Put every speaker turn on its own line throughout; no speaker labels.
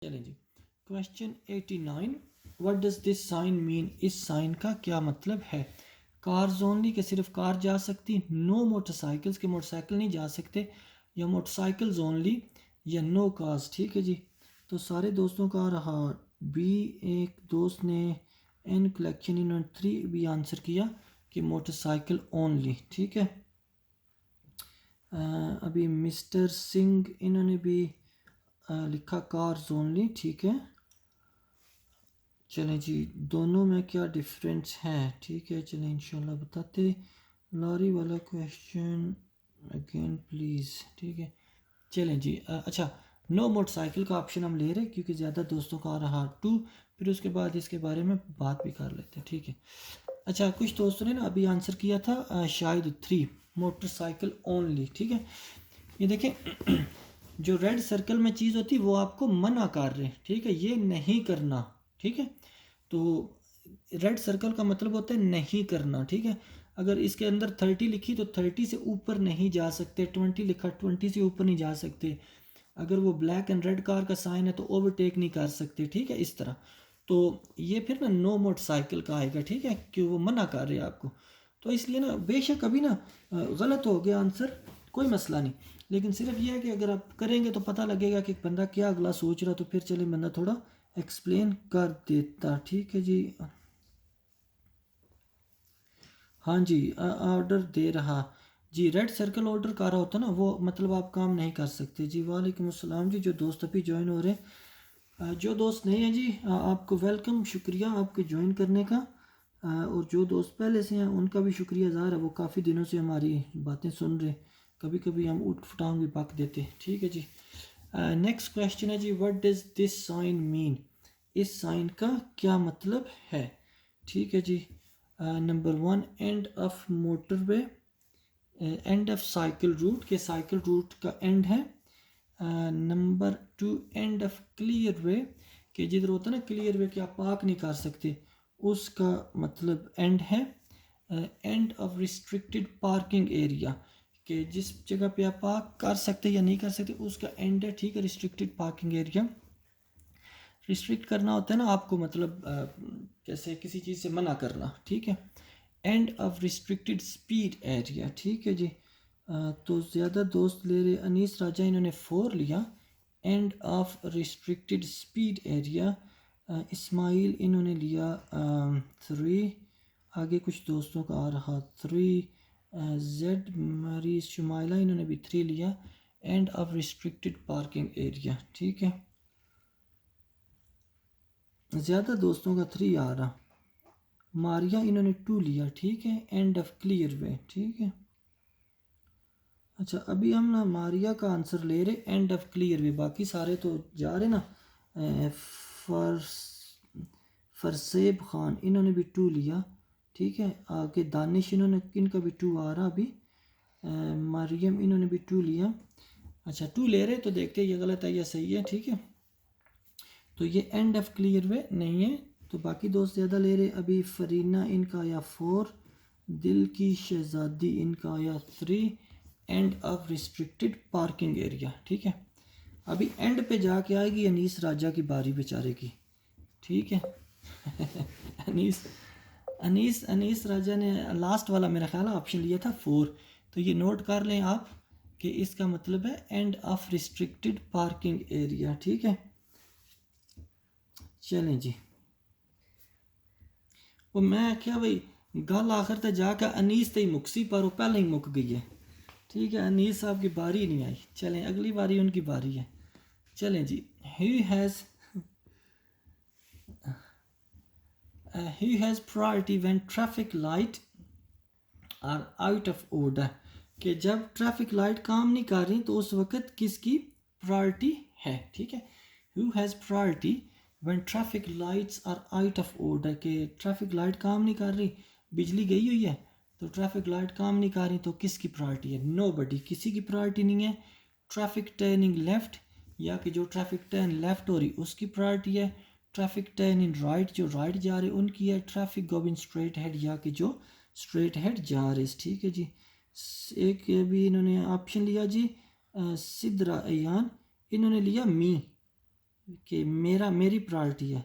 चलें जी। Question 89, what does this sign mean, इस साइन का क्या मतलब है। कार्स ओनली के सिर्फ कार जा सकती, नो मोटरसाइकिल्स के मोटरसाइकिल नहीं जा सकते, या मोटरसाइकिल्स ओनली, या नो कार्स। ठीक है जी। तो सारे दोस्तों का रहा बी, एक दोस्त ने एन कलेक्शन इन्होंने 3 भी आंसर किया कि मोटरसाइकिल ओनली। ठीक है। अभी मिस्टर सिंह इन्होंने भी लिखा कार्स ओनली। ठीक है। चलें जी, दोनों में क्या डिफरेंस है। ठीक है, चलें इंशाल्लाह बताते। लॉरी वाला क्वेश्चन अगेन प्लीज़। ठीक है। चलें जी। अच्छा, नो मोटरसाइकिल का ऑप्शन हम ले रहे हैं क्योंकि ज़्यादा दोस्तों का आ रहा 2, फिर उसके बाद इसके बारे में बात भी कर लेते हैं। ठीक है। अच्छा, कुछ दोस्तों ने ना अभी आंसर किया था शायद 3, मोटरसाइकिल ओनली। ठीक है। ये देखें जो रेड सर्कल में चीज़ होती है वो आपको मना कर रहे हैं। ठीक है, ये नहीं करना। ठीक है। तो रेड सर्कल का मतलब होता है नहीं करना। ठीक है। अगर इसके अंदर 30 लिखी तो 30 से ऊपर नहीं जा सकते, 20 लिखा 20 से ऊपर नहीं जा सकते, अगर वो ब्लैक एंड रेड कार का साइन है तो ओवरटेक नहीं कर सकते। ठीक है, इस तरह। तो ये फिर ना नो मोटरसाइकिल का आएगा। ठीक है, कि वो मना कर रहे हैं आपको। तो इसलिए ना बेशक अभी ना गलत हो गया आंसर, कोई मसला नहीं, लेकिन सिर्फ ये है कि अगर आप करेंगे तो पता लगेगा कि बंदा क्या अगला सोच रहा, तो फिर चले बंदा थोड़ा एक्सप्लेन कर देता। ठीक है जी। हाँ जी, ऑर्डर दे रहा जी। रेड सर्कल ऑर्डर कर रहा होता ना, वो मतलब आप काम नहीं कर सकते जी। वालेकुम अस्सलाम जी। जो दोस्त अभी ज्वाइन हो रहे हैं, जो दोस्त नहीं है जी, आपको वेलकम, शुक्रिया आपके ज्वाइन करने का। और जो दोस्त पहले से हैं उनका भी शुक्रिया ज़ाहिर है, वो काफ़ी दिनों से हमारी बातें सुन रहे। कभी कभी हम उठ फटांग भी पक देते। ठीक है जी। नेक्स्ट क्वेश्चन है जी, what does this sign mean, इस साइन का क्या मतलब है। ठीक है जी। Number 1, end of motorway, end of cycle route, के साइकिल रूट का एंड है। Number 2, end of clearway, कि जिधर होता है ना क्लियर वे कि आप पार्क नहीं कर सकते, उसका मतलब एंड है। And of restricted parking area, कि जिस जगह पे आप पार्क कर सकते या नहीं कर सकते उसका एंड है। ठीक है, रिस्ट्रिक्टेड पार्किंग एरिया। रिस्ट्रिक्ट करना होता है ना आपको, मतलब जैसे किसी चीज़ से मना करना। ठीक है। And of restricted speed area. ठीक है जी। तो ज़्यादा दोस्त ले रहे, अनीस राजा इन्होंने 4 लिया, end of restricted speed area. Ismail इन्होंने लिया 3, आगे कुछ दोस्तों का आ रहा 3। जेड मरी शुमाइला इन्होंने भी 3 लिया, end of restricted parking area. ठीक है, ज़्यादा दोस्तों का 3 आ रहा। मारिया इन्होंने 2 लिया। ठीक है, एंड ऑफ क्लियर वे। ठीक है। अच्छा, अभी हम ना मारिया का आंसर ले रहे, एंड ऑफ क्लियर वे, बाकी सारे तो जा रहे ना। फरसेब खान इन्होंने भी 2 लिया। ठीक है, आगे दानिश इन्होंने, इनका भी 2 आ रहा अभी। मरियम इन्होंने भी 2 लिया। अच्छा, 2 ले रहे तो देखते ये गलत है या सही है। ठीक है, तो ये एंड ऑफ क्लियर वे नहीं है। तो बाकी दोस्त ज़्यादा ले रहे। अभी फरीना इनका आया 4, दिल की शहजादी इनका आया 3, and of restricted parking area. ठीक है, अभी एंड पे जाके आएगी अनीस राजा की बारी बेचारे की। ठीक है। अनीस अनीस अनीस राजा ने लास्ट वाला मेरा ख्याल ऑप्शन लिया था 4, तो ये नोट कर लें आप कि इसका मतलब है and of restricted parking area. ठीक है। चलें जी। वो मैं क्या भाई, गल आखिर तक जाकर अनीस तक मुकसी पर वो पहले ही मुक गई है। ठीक है, अनीस साहब की बारी नहीं आई। चलें, अगली बारी उनकी बारी है। चलें जी। He has priority when traffic light are out of order, कि जब ट्रैफिक लाइट काम नहीं कर रही तो उस वक्त किसकी प्रायोरिटी है। ठीक है, who has priority when traffic lights are out of order, के ट्रैफिक लाइट काम नहीं कर रही, बिजली गई हुई है तो ट्रैफिक लाइट काम नहीं कर रही, तो किसकी प्रायोरिटी है। नोबडी, किसी की प्रायोरिटी नहीं है। ट्रैफिक टर्निंग लेफ्ट, या कि जो ट्रैफिक टर्न लेफ्ट हो रही उसकी प्रायोरिटी है। ट्रैफिक टर्न इन राइट, जो राइट जा रहे उनकी है। ट्रैफिक गोइंग स्ट्रेट हेड, या कि जो स्ट्रेट हेड जा रहे। ठीक है जी। एक भी इन्होंने ऑप्शन लिया जी, सिद्रा अयान इन्होंने लिया मी, कि मेरी प्रायोरिटी है।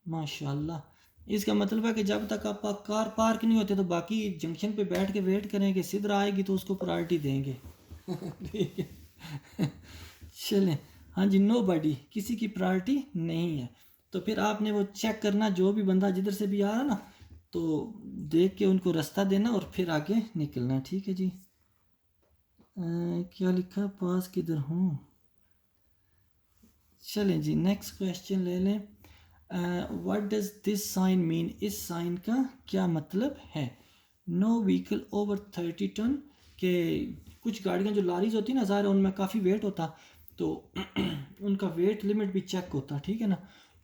माशाल्लाह, इसका मतलब है कि जब तक आप कार पार्क नहीं होते तो बाकी जंक्शन पे बैठ के वेट करेंगे, सिद्धरा आएगी तो उसको प्रायोरिटी देंगे। ठीक है। चलें, हाँ जी, नो बडी, किसी की प्रायोरिटी नहीं है। तो फिर आपने वो चेक करना, जो भी बंदा जिधर से भी आ रहा ना, तो देख के उनको रास्ता देना और फिर आगे निकलना। ठीक है जी। क्या लिखा, पास किधर हूँ। चलें जी, नेक्स्ट क्वेश्चन ले लें। What does this sign mean, इस साइन का क्या मतलब है। नो व्हीकल ओवर 30 टन, के कुछ गाड़ियाँ जो लारीज होती है ना, ज़ाहिर है उनमें काफ़ी वेट होता, तो उनका वेट लिमिट भी चेक होता, ठीक है ना।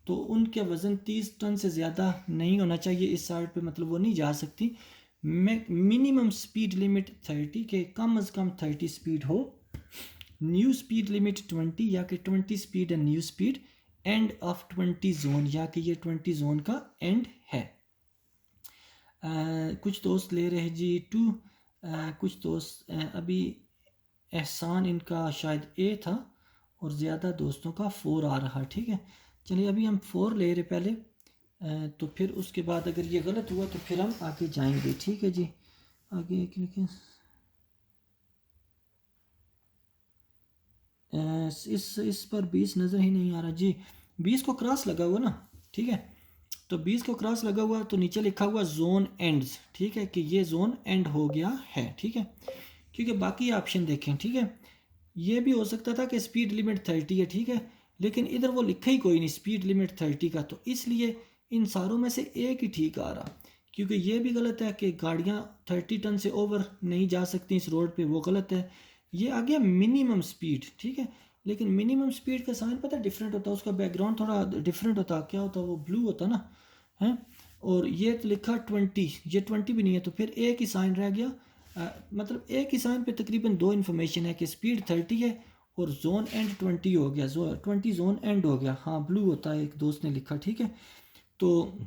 तो उनका वज़न 30 टन से ज़्यादा नहीं होना चाहिए इस साइड पे, मतलब वो नहीं जा सकती। मिनिमम स्पीड लिमिट 30, के कम अज़ कम 30 स्पीड हो। न्यू स्पीड लिमिट 20, या कि 20 speed and new speed. End of 20 zone, या कि ये 20 जोन का एंड है। कुछ दोस्त ले रहे हैं जी 2, कुछ दोस्त अभी एहसान इनका शायद ए था, और ज़्यादा दोस्तों का 4 आ रहा। ठीक है, चलिए अभी हम 4 ले रहे पहले, तो फिर उसके बाद अगर ये गलत हुआ तो फिर हम आगे जाएंगे। ठीक है जी, आगे लिखें। इस पर 20 नज़र ही नहीं आ रहा जी। 20 को क्रॉस लगा हुआ ना, ठीक है, तो 20 को क्रॉस लगा हुआ तो नीचे लिखा हुआ जोन एंड्स। ठीक है, कि ये जोन एंड हो गया है। ठीक है, क्योंकि बाकी ऑप्शन देखें, ठीक है, ये भी हो सकता था कि स्पीड लिमिट 30 है, ठीक है, लेकिन इधर वो लिखा ही कोई नहीं स्पीड लिमिट 30 का, तो इसलिए इन सारों में से एक ही ठीक आ रहा। क्योंकि ये भी गलत है कि गाड़ियाँ 30 टन से ओवर नहीं जा सकती इस रोड पे, वो गलत है। ये आ गया मिनिमम स्पीड, ठीक है, लेकिन मिनिमम स्पीड का साइन पता डिफरेंट होता है, उसका बैकग्राउंड थोड़ा डिफरेंट होता, क्या होता है वो ब्लू होता ना है। और ये तो लिखा 20, ये 20 भी नहीं है, तो फिर एक ही साइन रह गया। मतलब एक ही साइन पे तकरीबन दो इन्फॉर्मेशन है कि स्पीड 30 है और जोन एंड 20 हो गया, 20 जोन एंड हो गया। हाँ ब्लू होता है, एक दोस्त ने लिखा। ठीक है, तो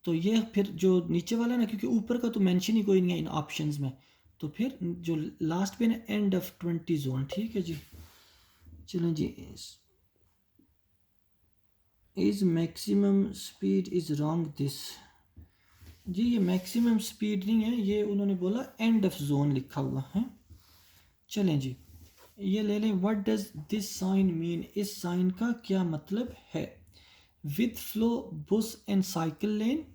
ये फिर जो नीचे वाला है ना, क्योंकि ऊपर का तो मेंशन ही कोई नहीं है इन ऑप्शंस में, तो फिर जो लास्ट पे ना एंड ऑफ 20 जोन। ठीक है जी, चलें जी। Is maximum speed is wrong this, जी ये मैक्सिमम स्पीड नहीं है, ये उन्होंने बोला एंड ऑफ जोन लिखा हुआ है। चलें जी, ये ले लें। What does this sign mean, इस साइन का क्या मतलब है। With flow bus and cycle lane,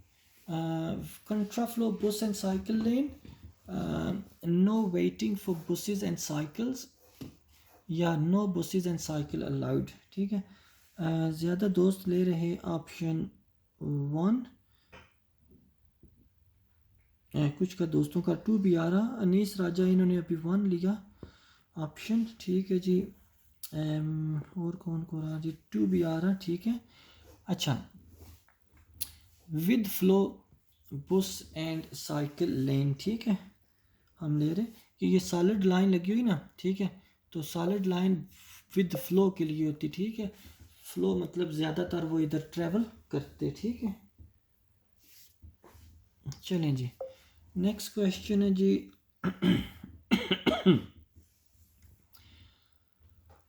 contra flow bus and cycle lane, no waiting for buses and cycles, या no buses and cycle allowed. ठीक है, ज़्यादा दोस्त ले रहे ऑप्शन 1, कुछ का दोस्तों का 2 भी आ रहा। अनीस राजा इन्होंने अभी 1 लिया ऑप्शन। ठीक है जी, और कौन को रहा जी, 2 भी आ रहा। ठीक है, अच्छा, with flow bus and cycle लेन। ठीक है, हम ले रहे कि ये सॉलिड लाइन लगी हुई ना, ठीक है, तो सॉलिड लाइन विद फ्लो के लिए होती। ठीक है, फ्लो मतलब ज़्यादातर वो इधर ट्रेवल करते। ठीक है, चलें जी, नेक्स्ट क्वेश्चन है जी।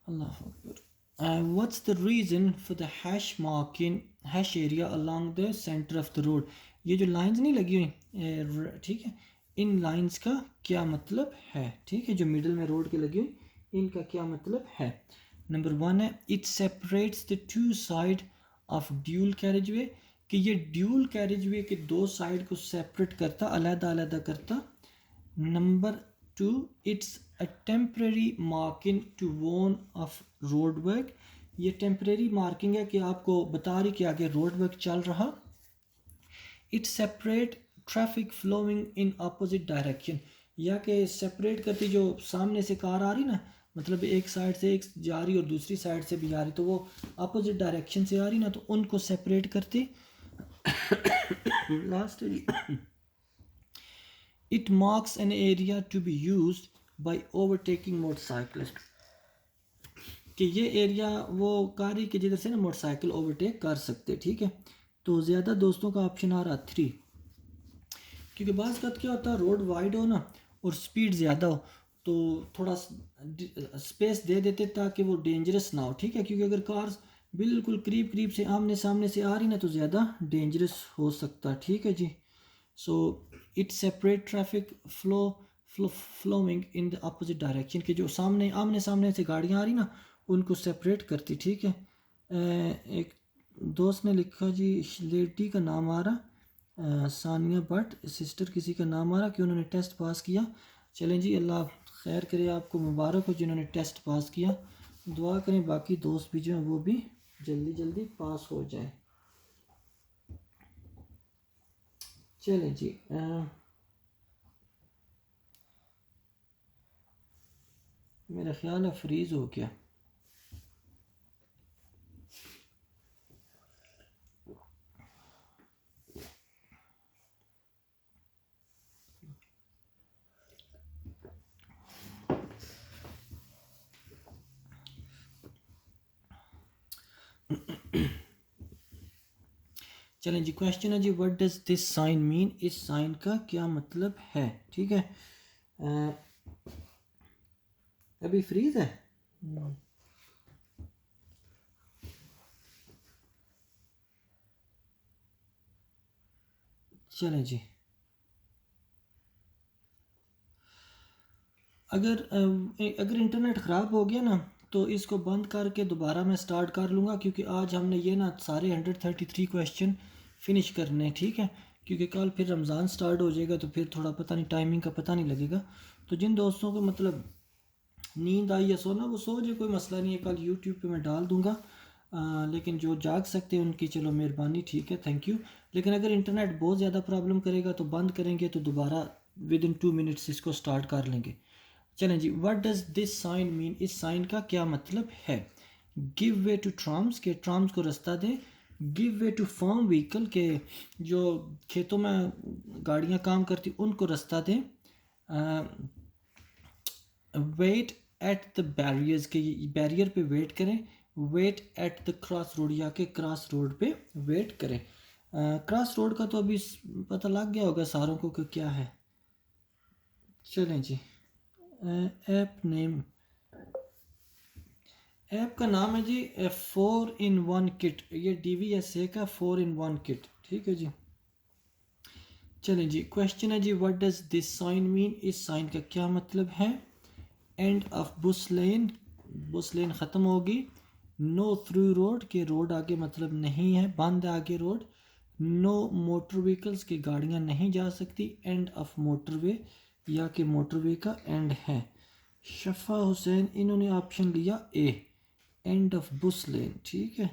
अल्लाह Akbar. What's the reason for the hash mark in hash area along the center of the road। ये जो लाइंस नहीं लगी हुई, ठीक है, इन लाइंस का क्या मतलब है। ठीक है, जो मिडल में रोड के लगी हुई, इनका क्या मतलब है। नंबर 1 है, it separates the 2 side of dual carriage way, कि ये ड्यूल कैरेज वे के 2 साइड को सेपरेट करता, अलहदा अलहदा करता। Number 2, it's a temporary marking to warn of road work, ये टेम्परेरी मार्किंग है कि आपको बता रही कि आगे रोड वर्क चल रहा। It separate traffic flowing in opposite direction, या कि सेपरेट करती, जो सामने से कार आ रही ना, मतलब एक साइड से एक जा रही और दूसरी साइड से भी आ रही, तो वो अपोजिट डायरेक्शन से आ रही ना, तो उनको सेपरेट करती। Last it marks an area to be used by overtaking motorcyclist, कि ये एरिया वो कारी के जिधर से ना मोटरसाइकिल ओवरटेक कर सकते। ठीक है, तो ज़्यादा दोस्तों का ऑप्शन आ रहा 3, क्योंकि बाज़ का क्या होता है, रोड वाइड हो ना और स्पीड ज़्यादा हो, तो थोड़ा स्पेस दे देते ताकि वो डेंजरस ना हो, ठीक है, क्योंकि अगर कार्स बिल्कुल करीब करीब से आमने सामने से आ रही ना तो ज़्यादा डेंजरस हो सकता है, ठीक है जी। So it separate traffic flowing in the opposite direction, के जो सामने आमने सामने से गाड़ियाँ आ रही ना उनको सेपरेट करती, ठीक है। एक दोस्त ने लिखा जी, लेडी का नाम आ रहा सानिया भट्ट, सिस्टर किसी का नाम आ रहा कि उन्होंने टेस्ट पास किया। चलें जी, अल्लाह खैर करे, आपको मुबारक हो जिन्होंने टेस्ट पास किया। दुआ करें बाकी दोस्त भी जो हैं वो भी जल्दी जल्दी पास हो जाए। चलें जी, मेरा ख्याल है फ्रीज़ हो गया। चलें जी, क्वेश्चन है जी, what does this sign mean, इस साइन का क्या मतलब है, ठीक है। अभी फ्रीज है। चलें जी, अगर इंटरनेट ख़राब हो गया ना तो इसको बंद करके दोबारा मैं स्टार्ट कर लूँगा, क्योंकि आज हमने ये ना सारे 133 क्वेश्चन फिनिश करने हैं, ठीक है, क्योंकि कल फिर रमज़ान स्टार्ट हो जाएगा तो फिर थोड़ा पता नहीं, टाइमिंग का पता नहीं लगेगा। तो जिन दोस्तों को मतलब नींद आई या सोना वो सो जाए, कोई मसला नहीं है, कल यूट्यूब पे मैं डाल दूँगा। लेकिन जो जाग सकते हैं उनकी चलो मेहरबानी, ठीक है, थैंक यू। लेकिन अगर इंटरनेट बहुत ज़्यादा प्रॉब्लम करेगा तो बंद करेंगे तो दोबारा विद इन 2 मिनट्स इसको स्टार्ट कर लेंगे। चलें जी, what does this sign mean, इस साइन का क्या मतलब है। गिव वे टू ट्राम्स, के ट्राम्स को रास्ता दे। Give way to farm vehicle, के जो खेतों में गाड़ियाँ काम करती उनको रास्ता दे। वेट एट द बैरियर्स, के बैरियर पे वेट करें। Wait at the cross road, या के क्रॉस रोड पे वेट करें। क्रॉस रोड का तो अभी पता लग गया होगा सारों को कि क्या है। चलें जी, ऐप नेम, ऐप का नाम है जी 4-in-1 किट, ये DVSA का 4-in-1 किट, ठीक है जी। चलें जी, क्वेश्चन है जी, what does this sign mean, इस साइन का क्या मतलब है। एंड ऑफ बुस लेन, बुस लेन ख़त्म होगी। नो थ्रू रोड, के रोड आगे मतलब नहीं है, बंद है आगे रोड। नो मोटर व्हीकल्स, की गाड़ियाँ नहीं जा सकती। एंड ऑफ मोटरवे, या कि मोटरवे का एंड है। शफ़ा हुसैन इन्होंने ऑप्शन लिया ए, एंड ऑफ बुस लेन, ठीक है।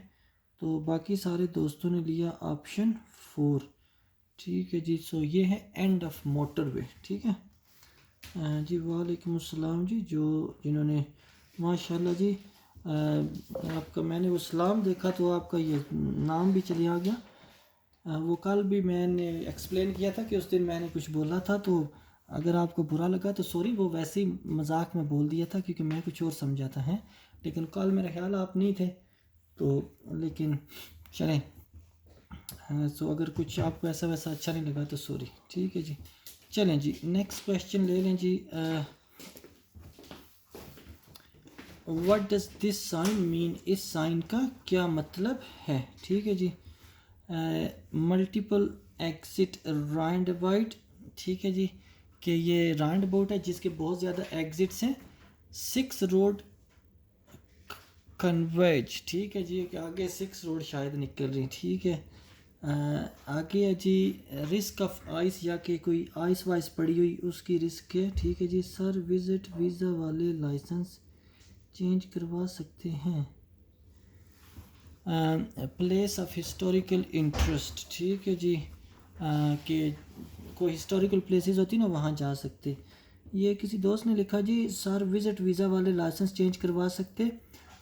तो बाकी सारे दोस्तों ने लिया ऑप्शन 4, ठीक है जी। सो ये है एंड ऑफ मोटरवे, ठीक है। जी वालेकुम अस्सलाम जी, जो जिन्होंने माशाल्लाह जी, आपका मैंने वो सलाम देखा तो आपका ये नाम भी चले आ गया। वो कल भी मैंने एक्सप्लेन किया था कि उस दिन मैंने कुछ बोला था, तो अगर आपको बुरा लगा तो सॉरी, वो वैसे ही मजाक में बोल दिया था क्योंकि मैं कुछ और समझा था है। लेकिन कल मेरा ख्याल आप नहीं थे तो, लेकिन चलें। सो अगर कुछ आपको ऐसा वैसा अच्छा नहीं लगा तो सॉरी, ठीक है जी। चलें जी, नेक्स्ट क्वेश्चन ले लें जी। What does this sign mean, इस साइन का क्या मतलब है, ठीक है जी। मल्टीपल एग्जिट राउंड अबाउट, ठीक है जी, कि ये राउंड अबाउट है जिसके बहुत ज़्यादा एग्जिट्स हैं। 6 रोड कन्वर्ज, ठीक है जी, कि आगे 6 रोड शायद निकल रही, ठीक है। आगे है जी, रिस्क ऑफ आइस, या कि कोई आइस वाइस पड़ी हुई उसकी रिस्क है, ठीक है जी। सर विजिट वीज़ा वाले लाइसेंस चेंज करवा सकते हैं। प्लेस ऑफ हिस्टोरिकल इंटरेस्ट, ठीक है जी, कि कोई हिस्टोरिकल प्लेसेस होती ना वहाँ जा सकते। ये किसी दोस्त ने लिखा जी, सर विजिट वीज़ा वाले लाइसेंस चेंज करवा सकते।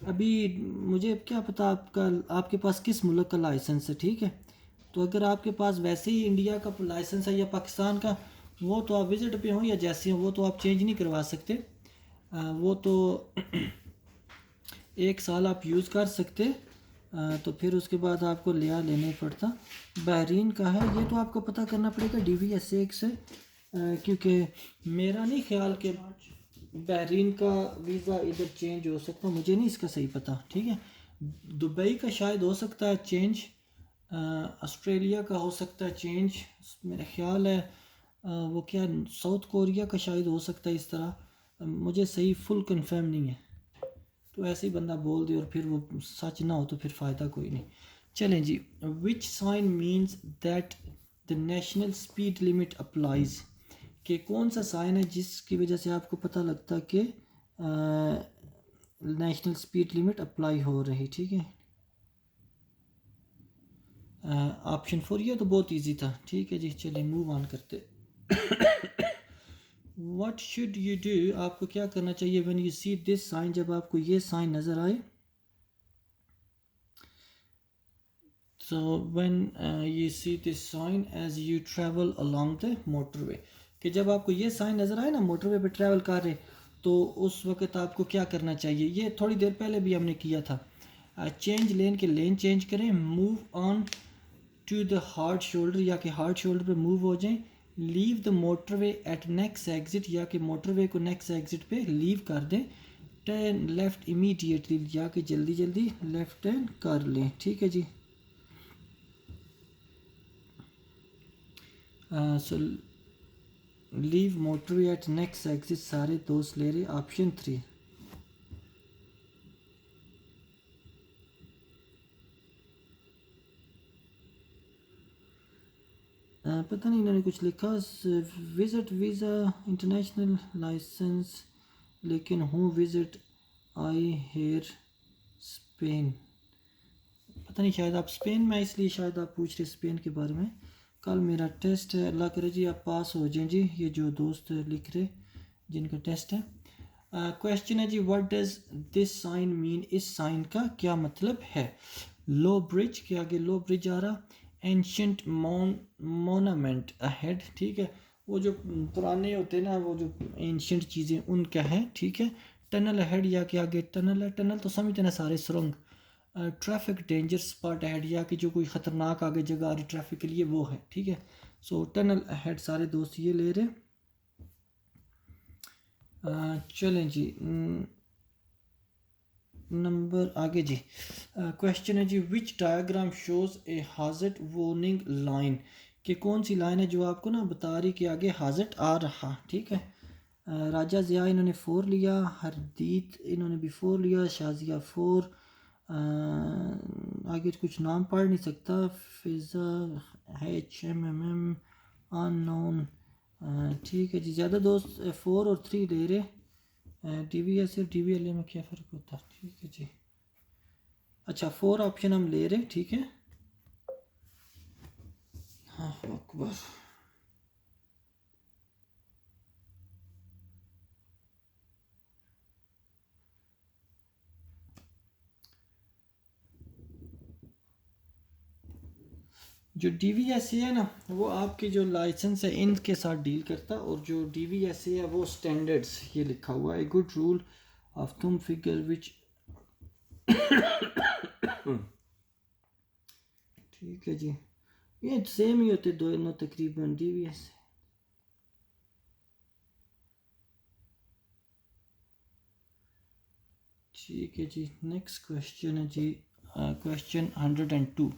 अभी मुझे क्या पता आपका, आपके पास किस मुल्क का लाइसेंस है, ठीक है। तो अगर आपके पास वैसे ही इंडिया का लाइसेंस है या पाकिस्तान का, वो तो आप विज़िट पे हो या जैसे हो, वो तो आप चेंज नहीं करवा सकते। वो तो 1 साल आप यूज़ कर सकते, तो फिर उसके बाद आपको लिया लेने पड़ता। बहरीन का है ये, तो आपको पता करना पड़ेगा DVSA से, क्योंकि मेरा नहीं ख्याल के बहरीन का वीज़ा इधर चेंज हो सकता है, मुझे नहीं इसका सही पता, ठीक है। दुबई का शायद हो सकता है चेंज, ऑस्ट्रेलिया का हो सकता है चेंज, मेरा ख्याल है वो क्या साउथ कोरिया का शायद हो सकता है इस तरह, मुझे सही फुल कंफर्म नहीं है। तो ऐसे ही बंदा बोल दे और फिर वो सच ना हो तो फिर फ़ायदा कोई नहीं। चलें जी, which sign means that the national speed limit applies, कि कौन सा साइन है जिसकी वजह से आपको पता लगता है कि नेशनल स्पीड लिमिट अप्लाई हो रही, ठीक है। ऑप्शन 4 ये तो बहुत इजी था, ठीक है जी। चलिए मूव ऑन करते। व्हाट शुड यू डू, आपको क्या करना चाहिए when you see this sign, जब आपको ये साइन नज़र आए। So when you see this sign as you travel along the motorway, कि जब आपको ये साइन नज़र आए ना मोटरवे पे ट्रैवल कर रहे, तो उस वक्त आपको क्या करना चाहिए, ये थोड़ी देर पहले भी हमने किया था। चेंज लेन के लेन चेंज करें, move on to the hard shoulder, या कि हार्ड शोल्डर पे मूव हो जाएं, leave the motorway at next exit, या कि मोटरवे को नेक्स्ट एग्जिट पे लीव कर दें, टर्न लेफ़्ट इमीडिएटली, या कि जल्दी जल्दी लेफ़्ट टर्न कर लें, ठीक है जी। So leave motorway at next exit, सारे दोस्त ले रहे ऑप्शन 3। पता नहीं इन्होंने कुछ लिखा, विजिट वीज़ा इंटरनेशनल लाइसेंस, लेकिन हूँ विजिट आई हेयर स्पेन, पता नहीं शायद आप स्पेन में, इसलिए शायद आप पूछ रहे स्पेन के बारे में। कल मेरा टेस्ट है, अल्लाह करे जी आप पास हो जाएं जी, ये जो दोस्त लिख रहे जिनका टेस्ट है। क्वेश्चन है जी, what does this sign mean, इस साइन का क्या मतलब है। लो ब्रिज के आगे लो ब्रिज आ रहा, एंशंट मोनामेंट अहेड, ठीक है, वो जो पुराने होते हैं ना, वो जो एंशंट चीज़ें उनका है, ठीक है। टनल अहेड, या के आगे टनल है, टनल तो समझते ना सारे सुरंग। ट्रैफिक डेंजर स्पॉट अहेड, या कि जो कोई ख़तरनाक आगे जगह आ रही ट्रैफिक के लिए, वो है, ठीक है। सो टनल अहेड सारे दोस्त ये ले रहे। चलें जी, नंबर आगे जी। क्वेश्चन है जी, which diagram shows a hazard warning line, कि कौन सी लाइन है जो आपको ना बता रही कि आगे हाजट आ रहा, ठीक है। राजा ज़िया इन्होंने 4 लिया, हरदीत इन्होंने भी 4 लिया, शाजिया 4, आगे कुछ नाम पढ़ नहीं सकता, फिज़ा HMMM अननोन, ठीक है जी। ज़्यादा दोस्त 4 और 3 ले रहे। DVS और DVLA में क्या फ़र्क होता है, ठीक है जी। अच्छा 4 ऑप्शन हम ले रहे, ठीक है। हाँ अकबर, जो DVSA है ना, वो आपके जो लाइसेंस है इनके साथ डील करता, और जो DVSA है वो स्टैंडर्ड्स, ये लिखा हुआ है गुड रूल ऑफ तुम फिगर विच, ठीक है जी। ये सेम ही होते दोनों तकरीबन DVSA। ठीक है जी, नेक्स्ट क्वेश्चन है जी, question 102,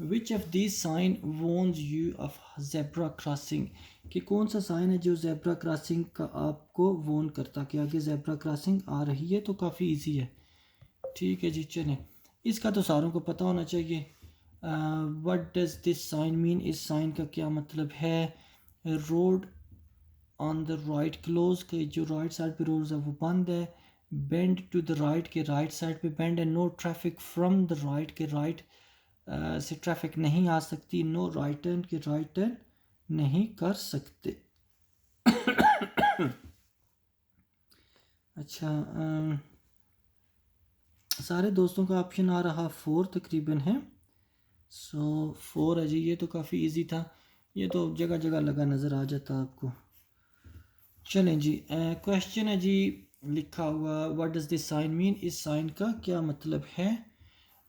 which of this sign warns you of zebra crossing, कि कौन सा साइन है जो जेब्रा क्रॉसिंग का आपको वॉर्न करता कि आगे जेब्रा क्रॉसिंग आ रही है, तो काफ़ी इजी है, ठीक है जी। चलें, इसका तो सारों को पता होना चाहिए। What does this sign mean, इस साइन का क्या मतलब है। Road on the right closed, के जो राइट साइड पे रोड है वो बंद है। बेंड टू द राइट, के राइट साइड पे बेंड है। No traffic from the right, के राइट से ट्रैफिक नहीं आ सकती। नो राइट टर्न, के राइट टर्न नहीं कर सकते। अच्छा, सारे दोस्तों का ऑप्शन आ रहा 4 तकरीबन है। सो 4 है जी, ये तो काफ़ी इजी था, ये तो जगह जगह लगा नज़र आ जाता आपको। चलें जी, क्वेश्चन है जी, लिखा हुआ what does this sign mean, इस साइन का क्या मतलब है।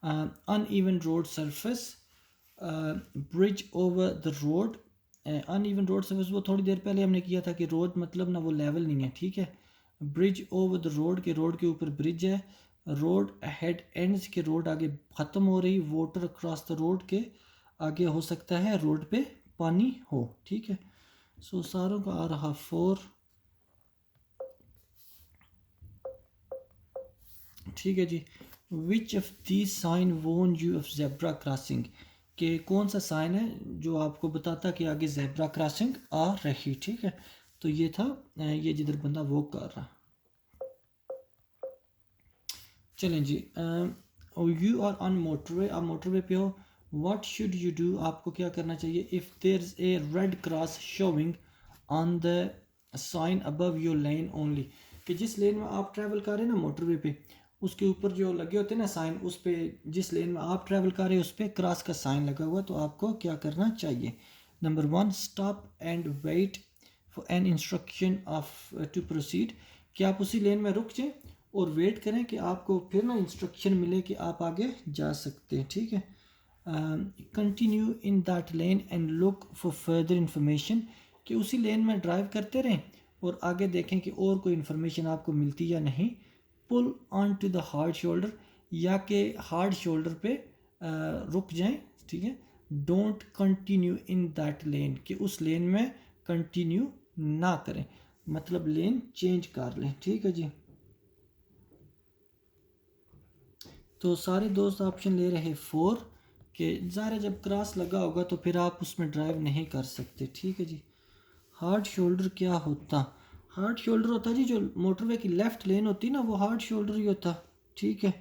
Uneven road surface, bridge over the road. Uneven road surface वो थोड़ी देर पहले हमने किया था कि रोड मतलब ना वो लेवल नहीं है, ठीक है। ब्रिज ओवर द रोड के रोड के ऊपर ब्रिज है, रोड हेड एंड्स के रोड आगे ख़त्म हो रही, वाटर क्रॉस द रोड के आगे हो सकता है रोड पे पानी हो, ठीक है। सो सारों का आ रहा 4, ठीक है जी। Which of the sign warn you of zebra crossing, कि कौन सा साइन है जो आपको बताता कि आगे जेब्रा क्रॉसिंग आ रही, ठीक है। तो ये था ये जिधर बंदा वो कर रहा। चलें जी, यू आर ऑन मोटरवे, आप मोटरवे पे हो। व्हाट शुड यू डू, आपको क्या करना चाहिए। If there is a red cross showing on the sign above your lane only, कि जिस लेन में आप ट्रैवल कर रहे हैं ना मोटरवे पे, उसके ऊपर जो लगे होते हैं ना साइन, उस पे जिस लेन में आप ट्रैवल कर रहे हैं उस पर क्रॉस का साइन लगा हुआ, तो आपको क्या करना चाहिए। Number 1, stop and wait for an instruction of to proceed, कि आप उसी लेन में रुक जाएं और वेट करें कि आपको फिर ना इंस्ट्रक्शन मिले कि आप आगे जा सकते हैं, ठीक है। Continue in that lane and look for further information, कि उसी लेन में ड्राइव करते रहें और आगे देखें कि और कोई इन्फॉर्मेशन आपको मिलती या नहीं। Pull on to the hard shoulder, या कि हार्ड शोल्डर पे रुक जाएं, ठीक है। Don't continue in that lane, कि उस लेन में कंटिन्यू ना करें, मतलब लेन चेंज कर लें, ठीक है जी। तो सारे दोस्त ऑप्शन ले रहे 4, कि ज़ाहिर जब क्रॉस लगा होगा तो फिर आप उसमें ड्राइव नहीं कर सकते, ठीक है जी। हार्ड शोल्डर क्या होता, हार्ड शोल्डर होता जी जो मोटरवे की लेफ़्ट लेन होती ना, वो हार्ड शोल्डर ही होता, ठीक है।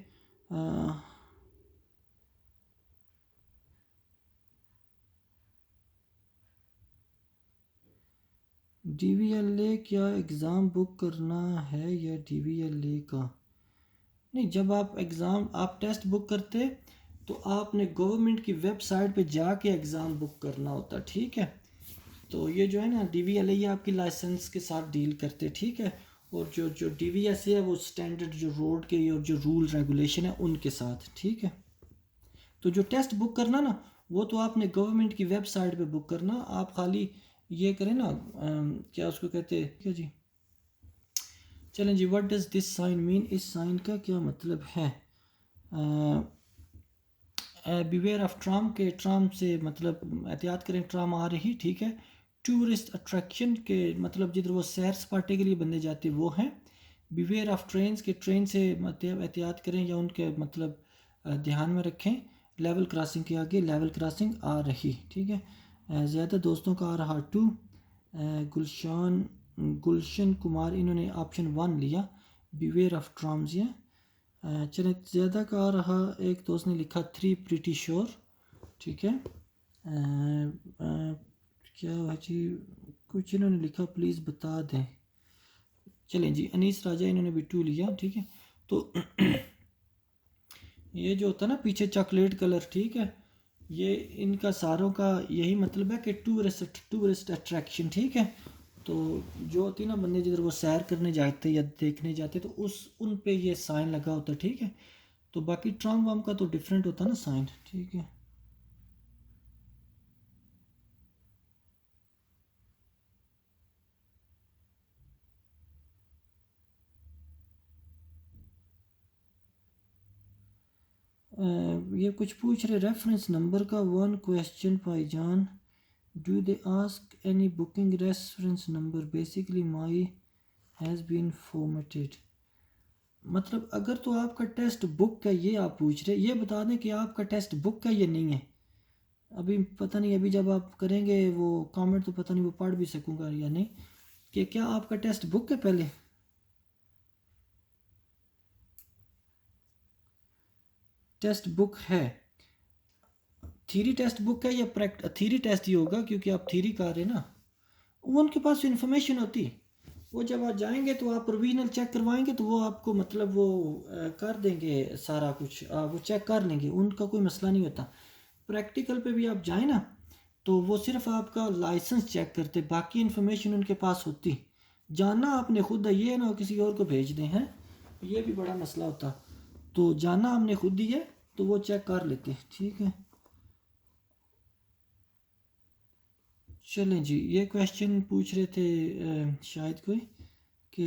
DVLA क्या एग्ज़ाम बुक करना है या DVLA का, नहीं, जब आप एग्ज़ाम आप टेस्ट बुक करते तो आपने गवर्नमेंट की वेबसाइट पे जाके एग्ज़ाम बुक करना होता, ठीक है। तो ये जो है ना DVLA ये आपकी लाइसेंस के साथ डील करते, ठीक है। और जो जो DVSA है वो स्टैंडर्ड जो रोड के और जो रूल रेगुलेशन है उनके साथ, ठीक है। तो जो टेस्ट बुक करना ना, वो तो आपने गवर्नमेंट की वेबसाइट पे बुक करना, आप खाली ये करें ना, क्या उसको कहते हैं, ठीक है जी। चलें जी, what does this sign mean, इस साइन का क्या मतलब है। बिवेयर ऑफ ट्राम, के ट्राम से मतलब एहतियात करें, ट्राम आ रही, ठीक है। टूरिस्ट अट्रैक्शन के मतलब जिधर वो सैर सपाटे के लिए बंदे जाते वो हैं। बिवेयर ऑफ ट्रेन्स, के ट्रेन से मतलब एहतियात करें या उनके मतलब ध्यान में रखें। लेवल क्रॉसिंग के आगे लेवल क्रॉसिंग आ रही, ठीक है। ज़्यादा दोस्तों का आ रहा 2। गुलशन कुमार इन्होंने ऑप्शन 1 लिया, बिवेयर ऑफ ट्राम्स या। चलें, ज़्यादा का आ रहा, एक दोस्त ने लिखा 3 प्रीटी श्योर, ठीक है। क्या है जी, कुछ इन्होंने लिखा प्लीज़ बता दें। चलें जी, अनीस राजा इन्होंने भी 2 लिया, ठीक है। तो ये जो होता है ना पीछे चॉकलेट कलर, ठीक है, ये इनका सारों का यही मतलब है कि टूरिस्ट अट्रैक्शन, ठीक है। तो जो होती है ना बंदे जिधर वो सैर करने जाते या देखने जाते तो उस उन पे ये साइन लगा होता है, ठीक है। तो बाकी ट्राम वाम का तो डिफरेंट होता है ना साइन, ठीक है। ये कुछ पूछ रहे रेफरेंस नंबर का, 1 क्वेश्चन भाईजान, do they ask any booking reference number, basically my has been formatted, मतलब अगर तो आपका टेस्ट बुक है ये आप पूछ रहे, ये बता दें कि आपका टेस्ट बुक है या नहीं है। अभी पता नहीं, अभी जब आप करेंगे वो कमेंट तो पता नहीं वो पढ़ भी सकूंगा या नहीं, कि क्या आपका टेस्ट बुक है पहले। टेस्ट बुक है, थीरी टेस्ट बुक है या थीरी टेस्ट ही होगा क्योंकि आप थीरी कर रहे हैं ना। वो उनके पास इन्फॉर्मेशन होती, वो जब आप जाएंगे तो आप प्रोविजनल चेक करवाएंगे तो वो आपको मतलब वो कर देंगे सारा कुछ, वो चेक कर लेंगे, उनका कोई मसला नहीं होता। प्रैक्टिकल पे भी आप जाएं ना तो वो सिर्फ आपका लाइसेंस चेक करते, बाकी इन्फॉर्मेशन उनके पास होती। जाना आपने खुद है, ये ना किसी और को भेज दें, हैं, ये भी बड़ा मसला होता। तो जाना हमने खुद ही है तो वो चेक कर लेते, ठीक है। चलें जी, ये क्वेश्चन पूछ रहे थे शायद कोई कि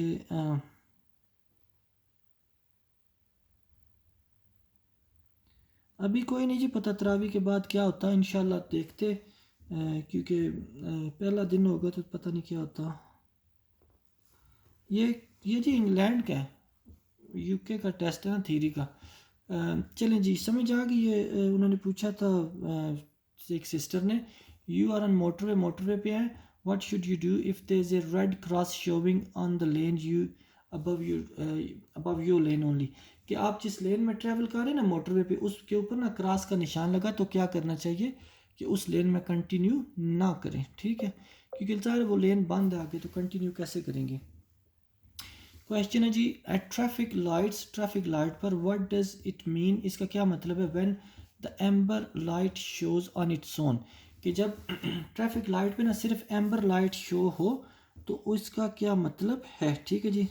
अभी कोई नहीं जी, पता तरावी के बाद क्या होता है इंशाल्लाह देखते, क्योंकि पहला दिन होगा तो पता नहीं क्या होता। ये ये जी इंग्लैंड का है, यूके का टेस्ट है ना थ्योरी का। चलें जी, समझ आ गई ये। उन्होंने पूछा था एक सिस्टर ने, you are on motorway, motorway पे है, what should you do if there is a red cross showing on the lane you above your lane only, कि आप जिस लेन में ट्रैवल कर रहे हैं ना मोटरवे पे, उसके ऊपर ना क्रॉस का निशान लगा तो क्या करना चाहिए कि उस लेन में कंटिन्यू ना करें, ठीक है, क्योंकि सारे वो लेन बंद है आगे, तो कंटिन्यू कैसे करेंगे। क्वेश्चन है जी, at traffic lights, traffic light पर व्हाट डज इट मीन, इसका क्या मतलब है, when the amber light shows on its own, कि जब ट्रैफिक लाइट पे ना सिर्फ एम्बर लाइट शो हो तो उसका क्या मतलब है, ठीक है जी।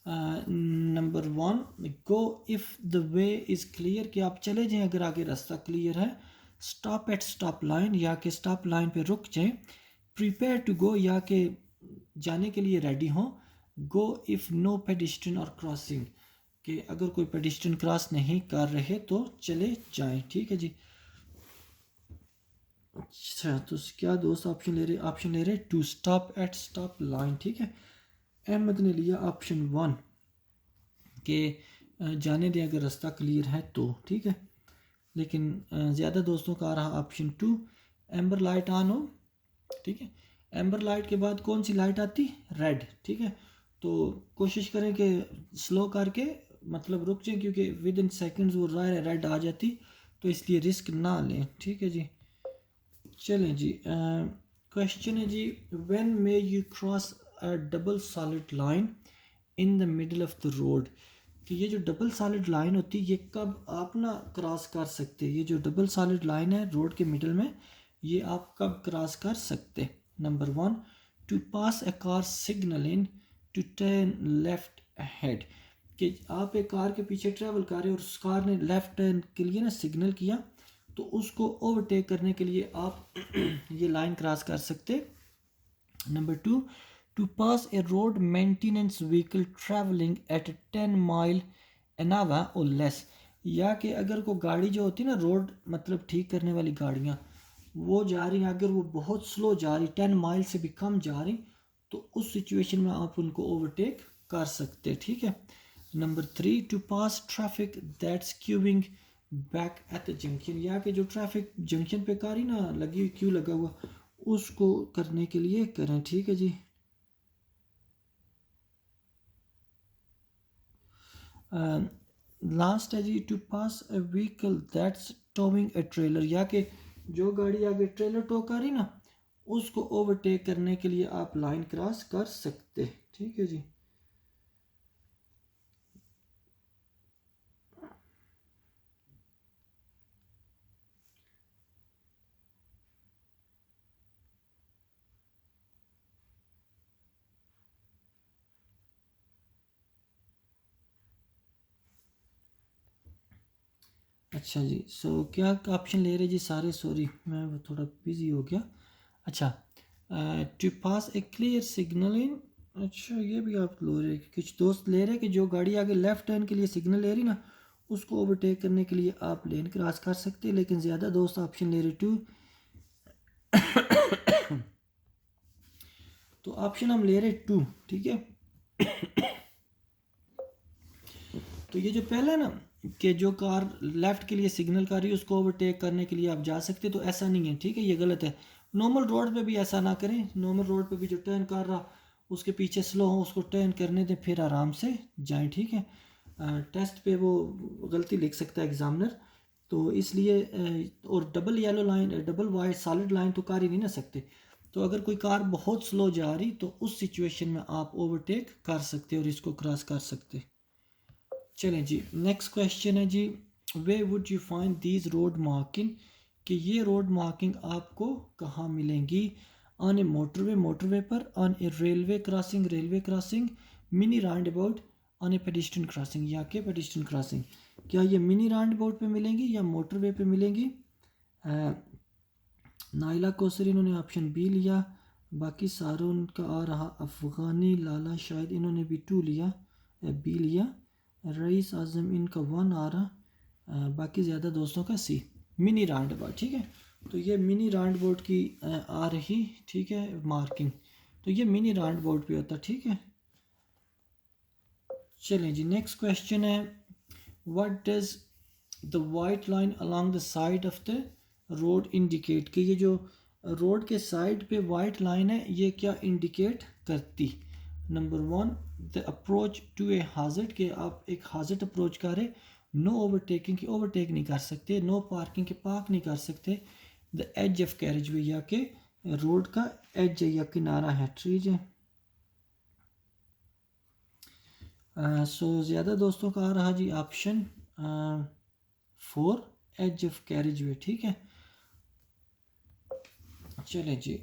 Number 1, go if the way is clear, कि आप चले जाएं अगर आगे रास्ता क्लियर है। स्टॉप एट स्टॉप लाइन, या कि स्टॉप लाइन पे रुक जाएं। प्रिपेयर टू गो, या कि जाने के लिए रेडी हों। गो इफ़ नो पेडिस्ट्रियन और क्रॉसिंग, कि अगर कोई पेडिस्ट्रियन क्रॉस नहीं कर रहे तो चले जाएं, ठीक है जी। अच्छा, तो क्या दोस्त ऑप्शन ले रहे, ऑप्शन ले रहे to stop at stop line, ठीक है। अहमद ने लिया ऑप्शन 1 कि जाने दें अगर रास्ता क्लियर है तो, ठीक है। लेकिन ज़्यादा दोस्तों का आ रहा ऑप्शन 2, एम्बर लाइट ऑन हो, ठीक है। एम्बर लाइट के बाद कौन सी लाइट आती, रेड, ठीक है। तो कोशिश करें कि स्लो करके मतलब रुक जाए, क्योंकि विद इन सेकेंड्स वो रेड आ जाती, तो इसलिए रिस्क ना लें, ठीक है जी। चलें जी, क्वेश्चन है जी, when may you cross a double solid line in the middle of the road, कि ये जो डबल सॉलिड लाइन होती है ये कब आप ना क्रॉस कर सकते हैं, ये जो डबल सॉलिड लाइन है रोड के मिडल में, ये आप कब क्रॉस कर सकते। Number 1, to pass a car signal in to turn left ahead, कि आप एक कार के पीछे ट्रैवल कर रहे हो और उस कार ने लेफ्ट टर्न के लिए ना सिग्नल किया, तो उसको ओवरटेक करने के लिए आप ये लाइन क्रॉस कर सकते। Number 2, to pass a road maintenance vehicle travelling at 10 mile an hour और लेस, या कि अगर कोई गाड़ी जो होती है ना रोड मतलब ठीक करने वाली गाड़ियाँ, वो जा रही हैं, अगर वो बहुत स्लो जा रही 10 माइल से भी कम जा रही, तो उस सिचुएशन में आप उनको ओवरटेक कर सकते, ठीक है। Number 3, to pass traffic that's queuing back at the junction, या कि जो ट्रैफिक जंक्शन पे कारी ना लगी हुई क्यू लगा हुआ, उसको करने के लिए करें, ठीक है जी। लास्ट है जी, to pass a vehicle that's towing a trailer, या कि जो गाड़ी आगे ट्रेलर टो कर रही ना, उसको ओवरटेक करने के लिए आप लाइन क्रॉस कर सकते, ठीक है जी। अच्छा जी, सो क्या ऑप्शन ले रहे जी सारे, सॉरी मैं वो थोड़ा बिजी हो गया। अच्छा, to pass a clear signal in, अच्छा ये भी आप लो रहे, कुछ दोस्त ले रहे कि जो गाड़ी आगे लेफ्ट टर्न के लिए सिग्नल ले रही ना, उसको ओवरटेक करने के लिए आप लेन क्रॉस कर सकते हैं, लेकिन ज़्यादा दोस्त ऑप्शन ले रहे टू। तो ऑप्शन हम ले रहे टू, ठीक है। तो ये जो पहला है ना कि जो कार लेफ्ट के लिए सिग्नल कर रही है उसको ओवरटेक करने के लिए आप जा सकते, तो ऐसा नहीं है, ठीक है, ये गलत है। नॉर्मल रोड पे भी ऐसा ना करें, नॉर्मल रोड पे भी जो टर्न कर रहा उसके पीछे स्लो हो उसको टर्न करने दें, फिर आराम से जाएं, ठीक है। टेस्ट पे वो गलती लिख सकता है एग्जामिनर, तो इसलिए और double yellow line, double white solid line तो कर ही नहीं ना सकते, तो अगर कोई कार बहुत स्लो जा रही तो उस सिचुएशन में आप ओवरटेक कर सकते और इसको क्रॉस कर सकते। चलें जी, नेक्स्ट क्वेश्चन है जी, where would you find these road marking, कि ये रोड मार्किंग आपको कहाँ मिलेंगी। ऑन ए मोटरवे, मोटरवे पर। On a railway crossing, railway crossing. Mini roundabout. On a pedestrian crossing, या के पेडिस्ट्रियन क्रॉसिंग, क्या ये मिनी राउंड अबाउट पे मिलेंगी या मोटरवे पे मिलेंगी। नाइला कौसर इन्होंने ऑप्शन बी लिया, बाकी सारों का आ रहा अफ़गानी, लाला शायद इन्होंने भी टू लिया, बी लिया। रईस आज़म इनका 1 आ रहा, बाकी ज़्यादा दोस्तों का सी, मिनी राउंड अबाउट। ठीक है, तो ये मिनी राउंड अबाउट की आ रही, ठीक है, मार्किंग, तो ये मिनी राउंड अबाउट पे होता। ठीक है, चलें जी, नेक्स्ट क्वेश्चन है, what does the white line along the side of the road indicate, कि ये जो रोड के साइड पे वाइट लाइन है ये क्या इंडिकेट करती। नंबर 1, द अप्रोच टू ए हाजर्ड, के आप एक हाजर्ड अप्रोच कर रहे, नो ओवरटेकिंग की ओवरटेक नहीं कर सकते, नो पार्किंग के पार्क नहीं कर सकते, the edge of carriageway, या के रोड का एज है या किनारा है। ठीक है, सो ज़्यादा दोस्तों का आ रहा जी option 4, edge of carriageway. ठीक है, चले जी,